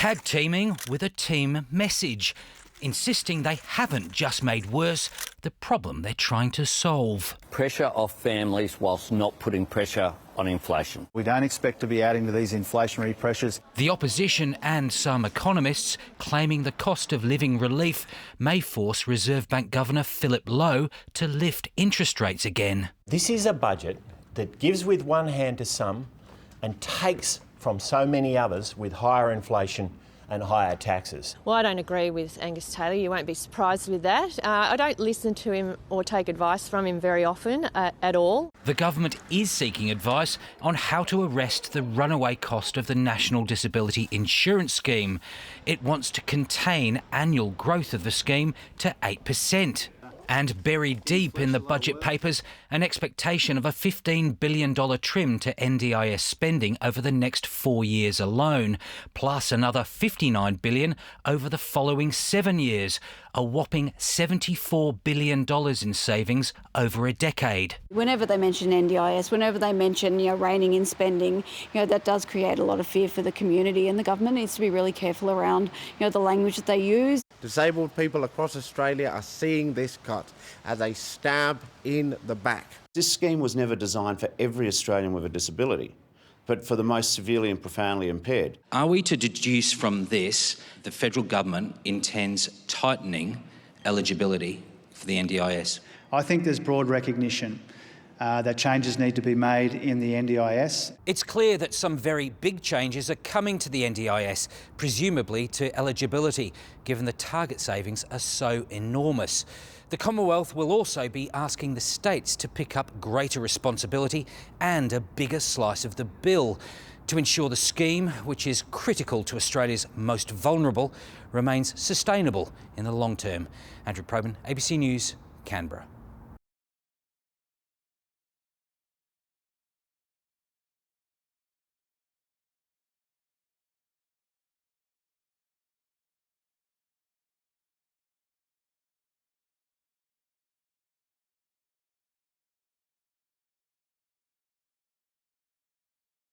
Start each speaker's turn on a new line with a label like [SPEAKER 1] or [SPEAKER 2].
[SPEAKER 1] tag teaming with a team message, insisting they haven't just made worse the problem they're trying to solve.
[SPEAKER 2] Pressure off families whilst not putting pressure on inflation.
[SPEAKER 3] We don't expect to be adding to these inflationary pressures.
[SPEAKER 1] The opposition and some economists claiming the cost of living relief may force Reserve Bank Governor Philip Lowe to lift interest rates again.
[SPEAKER 4] This is a budget that gives with one hand to some and takes from so many others with higher inflation and higher taxes.
[SPEAKER 5] Well, I don't agree with Angus Taylor. You won't be surprised with that. I don't listen to him or take advice from him very often at all.
[SPEAKER 1] The government is seeking advice on how to arrest the runaway cost of the National Disability Insurance Scheme. It wants to contain annual growth of the scheme to 8%. And buried deep in the budget papers, an expectation of a $15 billion trim to NDIS spending over the next 4 years alone, plus another $59 billion over the following 7 years, a whopping $74 billion in savings over a decade.
[SPEAKER 6] Whenever they mention NDIS, whenever they mention, reining in spending, that does create a lot of fear for the community, and the government needs to be really careful around, the language that they use.
[SPEAKER 7] Disabled people across Australia are seeing this cut as a stab in the back.
[SPEAKER 8] This scheme was never designed for every Australian with a disability, but for the most severely and profoundly impaired.
[SPEAKER 9] Are we to deduce from this the federal government intends tightening eligibility for the NDIS?
[SPEAKER 3] I think there's broad recognition that changes need to be made in the NDIS.
[SPEAKER 1] It's clear that some very big changes are coming to the NDIS, presumably to eligibility, given the target savings are so enormous. The Commonwealth will also be asking the states to pick up greater responsibility and a bigger slice of the bill to ensure the scheme, which is critical to Australia's most vulnerable, remains sustainable in the long term. Andrew Probyn, ABC News, Canberra.